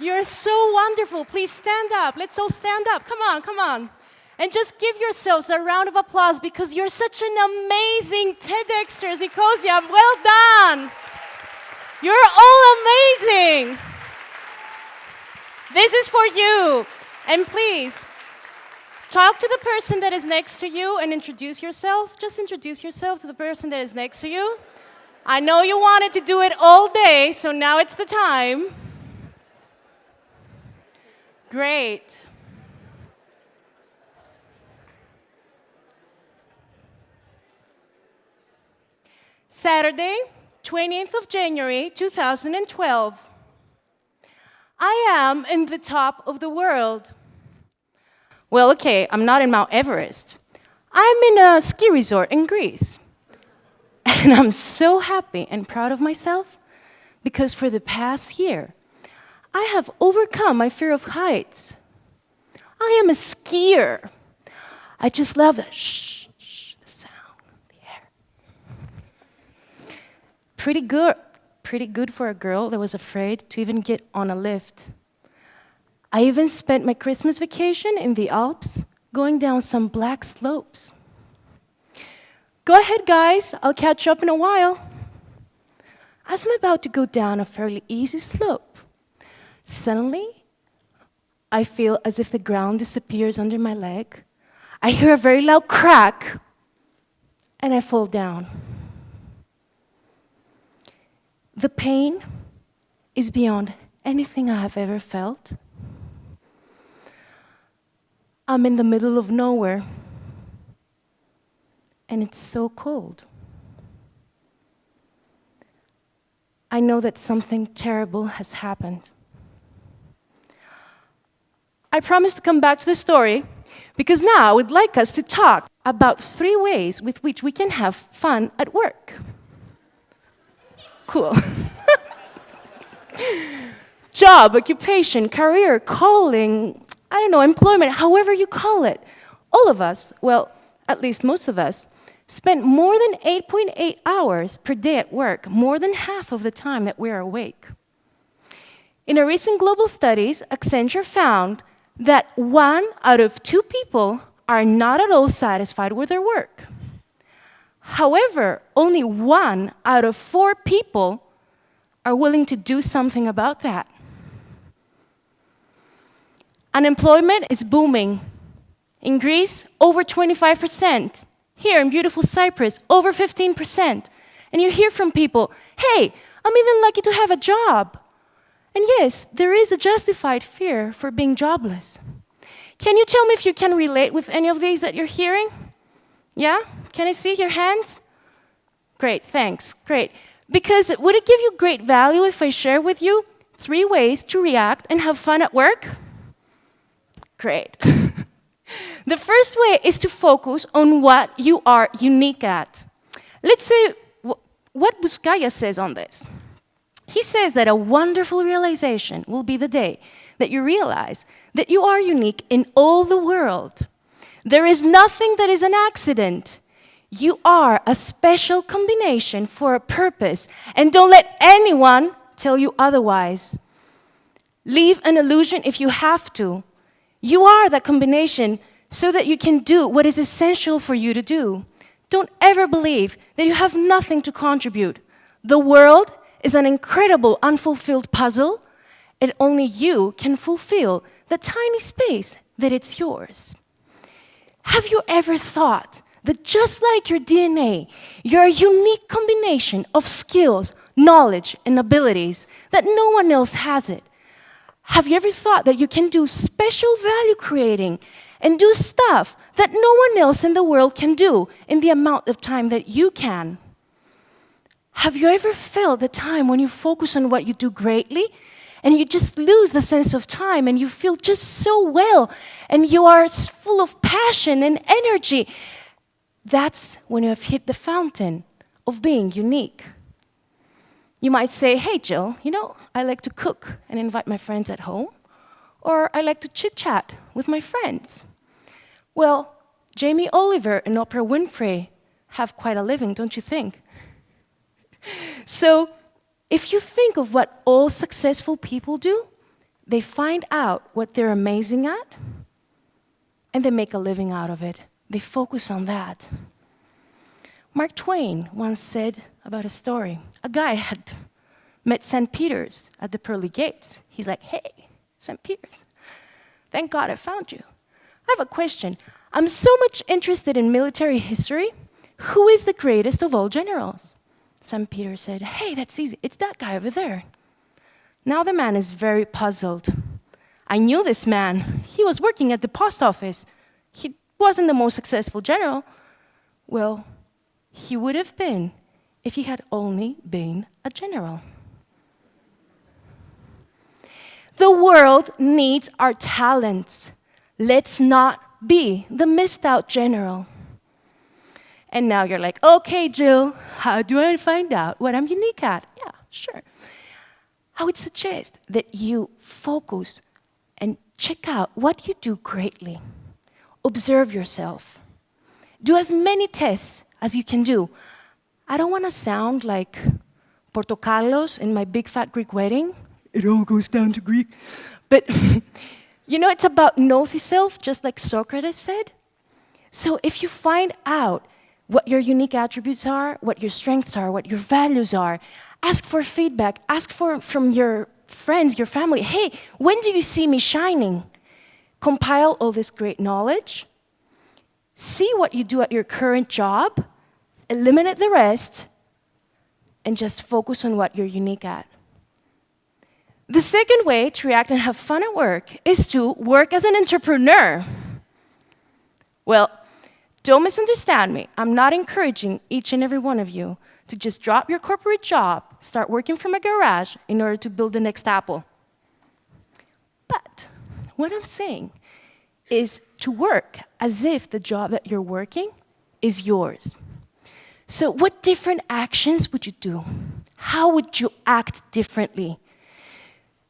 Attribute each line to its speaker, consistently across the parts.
Speaker 1: You're so wonderful. Please stand up. Let's all stand up. Come on, come on. And just give yourselves a round of applause because you're such an amazing TEDxNicosia. Well done. You're all amazing. This is for you. And please, talk to the person that is next to you and introduce yourself. Just introduce yourself to the person that is next to you. I know you wanted to do it all day, so now it's the time. Great. Saturday, 20th of January, 2012. I am in the top of the world. Well, okay, I'm not in Mount Everest. I'm in a ski resort in Greece. And I'm so happy and proud of myself because for the past year, I have overcome my fear of heights. I am a skier. I just love the the sound, the air. Pretty good for a girl that was afraid to even get on a lift. I even spent my Christmas vacation in the Alps, going down some black slopes. Go ahead, guys, I'll catch up in a while. As I'm about to go down a fairly easy slope, suddenly, I feel as if the ground disappears under my leg. I hear a very loud crack, and I fall down. The pain is beyond anything I have ever felt. I'm in the middle of nowhere, and it's so cold. I know that something terrible has happened. I promised to come back to the story because now I would like us to talk about 3 ways with which we can have fun at work. Cool. Job, occupation, career, calling, I don't know, employment, however you call it. All of us, well, at least most of us, spend more than 8.8 hours per day at work, more than half of the time that we are awake. In a recent global studies, Accenture found that 1 out of 2 people are not at all satisfied with their work. However, only 1 out of 4 people are willing to do something about that. Unemployment is booming. In Greece, over 25%. Here in beautiful Cyprus, over 15%. And you hear from people, hey, I'm even lucky to have a job. And yes, there is a justified fear for being jobless. Can you tell me if you can relate with any of these that you're hearing? Yeah? Can I see your hands? Great, thanks, great. Because would it give you great value if I share with you 3 ways to react and have fun at work? Great. The first way is to focus on what you are unique at. Let's say what Buskaya says on this. He says that a wonderful realization will be the day that you realize that you are unique in all the world. There is nothing that is an accident. You are a special combination for a purpose, and don't let anyone tell you otherwise. Leave an illusion if you have to. You are that combination so that you can do what is essential for you to do. Don't ever believe that you have nothing to contribute. The world is an incredible unfulfilled puzzle, and only you can fulfill the tiny space that it's yours. Have you ever thought that just like your DNA, you're a unique combination of skills, knowledge, and abilities, that no one else has it? Have you ever thought that you can do special value creating and do stuff that no one else in the world can do in the amount of time that you can? Have you ever felt the time when you focus on what you do greatly and you just lose the sense of time and you feel just so well and you are full of passion and energy? That's when you have hit the fountain of being unique. You might say, hey, Jill, I like to cook and invite my friends at home, or I like to chit-chat with my friends. Well, Jamie Oliver and Oprah Winfrey have quite a living, don't you think? So, if you think of what all successful people do, they find out what they're amazing at, and they make a living out of it. They focus on that. Mark Twain once said about a story. A guy had met St. Peter's at the pearly gates. He's like, hey, St. Peter's, thank God I found you. I have a question. I'm so much interested in military history. Who is the greatest of all generals? St. Peter said, hey, that's easy. It's that guy over there. Now the man is very puzzled. I knew this man. He was working at the post office. He wasn't the most successful general. Well, he would have been if he had only been a general. The world needs our talents. Let's not be the missed out general. And now you're like, okay, Jill, how do I find out what I'm unique at? Yeah, sure. I would suggest that you focus and check out what you do greatly. Observe yourself. Do as many tests as you can do. I don't want to sound like Porto Carlos in my big fat Greek wedding. It all goes down to Greek. But, it's about know thyself, just like Socrates said. So if you find out what your unique attributes are, what your strengths are, what your values are, ask for feedback. Ask from your friends, your family. Hey, when do you see me shining? Compile all this great knowledge. See what you do at your current job. Eliminate the rest. And just focus on what you're unique at. The second way to react and have fun at work is to work as an entrepreneur. Well, don't misunderstand me. I'm not encouraging each and every one of you to just drop your corporate job, start working from a garage in order to build the next Apple. But what I'm saying is to work as if the job that you're working is yours. So what different actions would you do? How would you act differently?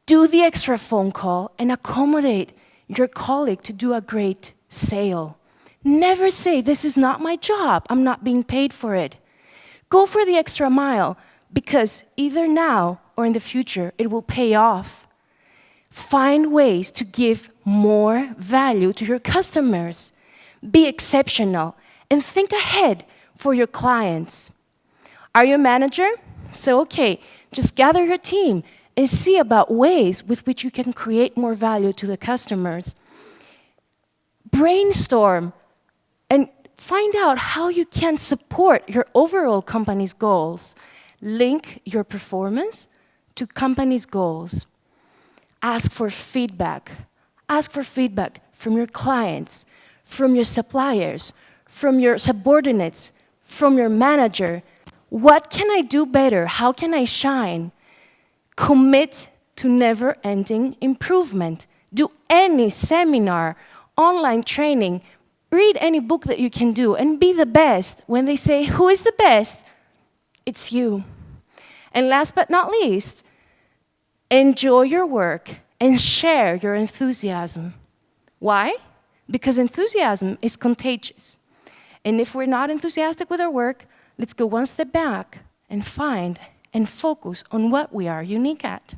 Speaker 1: Do the extra phone call and accommodate your colleague to do a great sale. Never say, this is not my job, I'm not being paid for it. Go for the extra mile, because either now or in the future, it will pay off. Find ways to give more value to your customers. Be exceptional and think ahead for your clients. Are you a manager? So, okay, just gather your team and see about ways with which you can create more value to the customers. Brainstorm and find out how you can support your overall company's goals. Link your performance to company's goals. Ask for feedback. Ask for feedback from your clients, from your suppliers, from your subordinates, from your manager. What can I do better? How can I shine? Commit to never-ending improvement. Do any seminar, online training, read any book that you can do, and be the best. When they say, who is the best? It's you. And last but not least, enjoy your work and share your enthusiasm. Why? Because enthusiasm is contagious. And if we're not enthusiastic with our work, let's go one step back and find and focus on what we are unique at.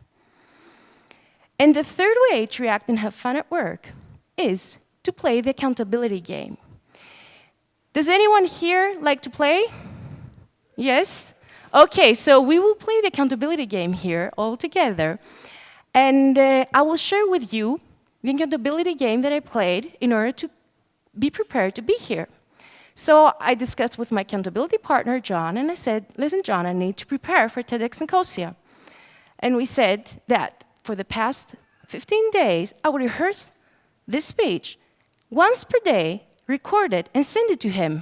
Speaker 1: And the third way to react and have fun at work is to play the accountability game. Does anyone here like to play? Yes? Okay, so we will play the accountability game here all together. And I will share with you the accountability game that I played in order to be prepared to be here. So I discussed with my accountability partner, John, and I said, listen, John, I need to prepare for TEDxNicosia. And we said that for the past 15 days, I would rehearse this speech once per day, record it, and send it to him.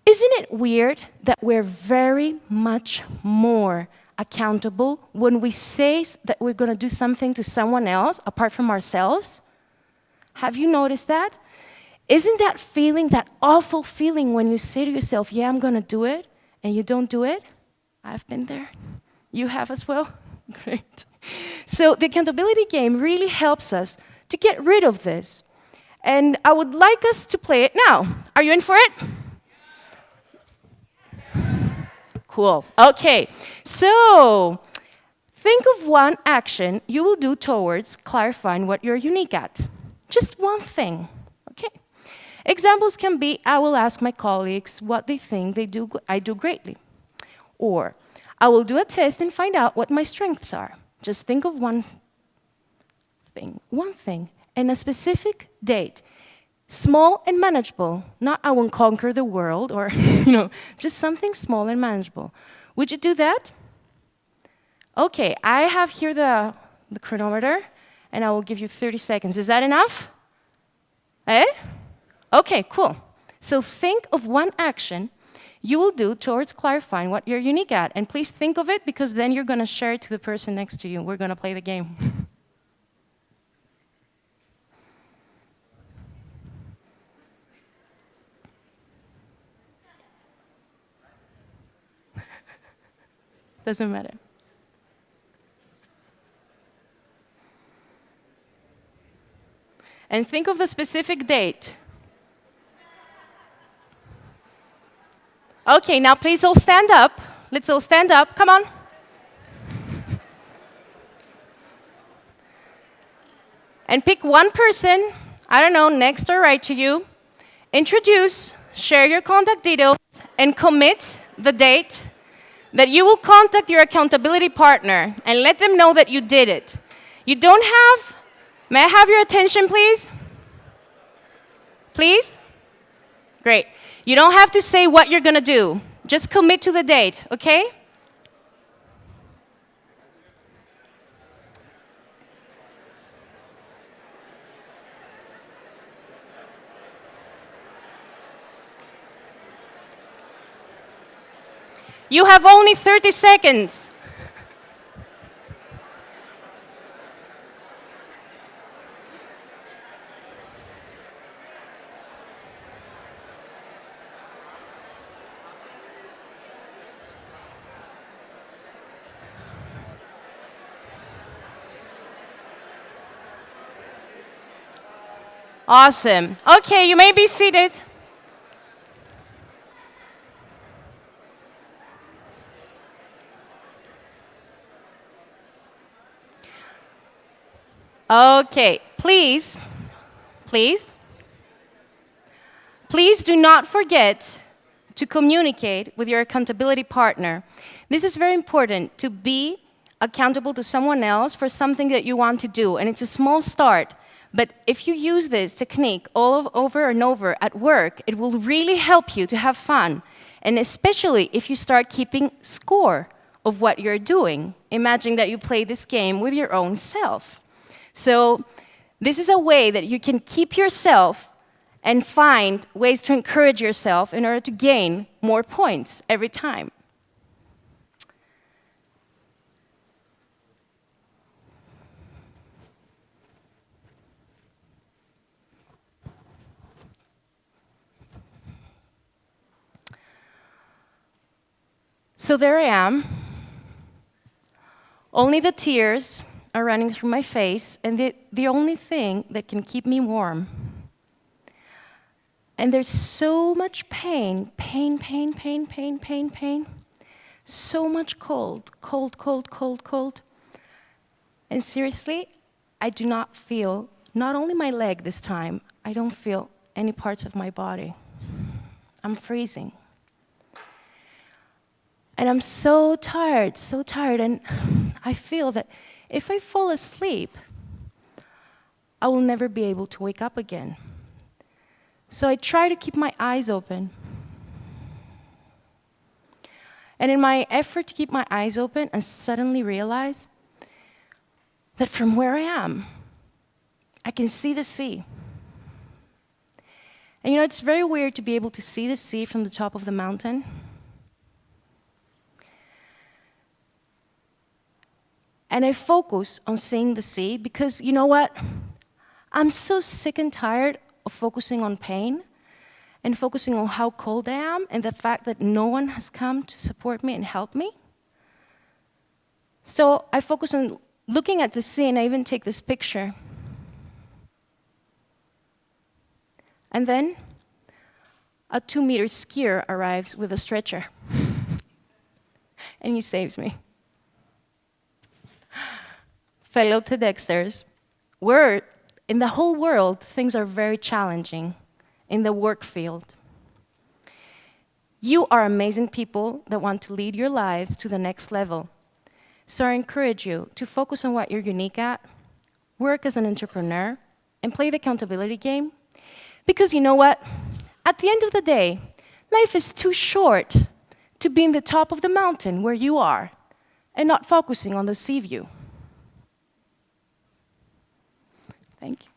Speaker 1: Isn't it weird that we're very much more accountable when we say that we're going to do something to someone else apart from ourselves? Have you noticed that? Isn't that feeling, that awful feeling when you say to yourself, yeah, I'm going to do it, and you don't do it? I've been there. You have as well? Great. So the accountability game really helps us to get rid of this. And I would like us to play it now. Are you in for it? Cool. Okay. So think of one action you will do towards clarifying what you're unique at. Just one thing. Okay. Examples can be, I will ask my colleagues what they think I do greatly. Or, I will do a test and find out what my strengths are. Just think of one thing, and a specific date. Small and manageable, not I will conquer the world, or, just something small and manageable. Would you do that? Okay, I have here the chronometer, and I will give you 30 seconds. Is that enough? Eh? Okay, cool. So think of one action you will do towards clarifying what you're unique at. And please think of it, because then you're going to share it to the person next to you. We're going to play the game. Doesn't matter. And think of the specific date. Okay, now please all stand up. Let's all stand up. Come on. And pick one person, I don't know, next or right to you. Introduce, share your contact details, and commit the date that you will contact your accountability partner and let them know that you did it. You don't have, may I have your attention, please? Please? Great. You don't have to say what you're going to do. Just commit to the date, okay? You have only 30 seconds. Awesome. Okay, you may be seated. Okay, please do not forget to communicate with your accountability partner. This is very important, to be accountable to someone else for something that you want to do, and it's a small start. But if you use this technique over and over at work, it will really help you to have fun, and especially if you start keeping score of what you're doing. Imagine that you play this game with your own self. So this is a way that you can keep yourself and find ways to encourage yourself in order to gain more points every time. So there I am. Only the tears are running through my face, and the only thing that can keep me warm. And there's so much pain. So much cold. And seriously, I do not feel, not only my leg this time, I don't feel any parts of my body. I'm freezing. And I'm so tired, and I feel that if I fall asleep, I will never be able to wake up again. So I try to keep my eyes open. And in my effort to keep my eyes open, I suddenly realize that from where I am, I can see the sea. And you know, it's very weird to be able to see the sea from the top of the mountain. And I focus on seeing the sea because, you know what? I'm so sick and tired of focusing on pain and focusing on how cold I am and the fact that no one has come to support me and help me. So I focus on looking at the sea, and I even take this picture. And then a 2-meter skier arrives with a stretcher. And he saves me. Fellow TEDxers, in the whole world, things are very challenging in the work field. You are amazing people that want to lead your lives to the next level. So I encourage you to focus on what you're unique at, work as an entrepreneur, and play the accountability game. Because you know what? At the end of the day, life is too short to be in the top of the mountain where you are and not focusing on the sea view. Thank you.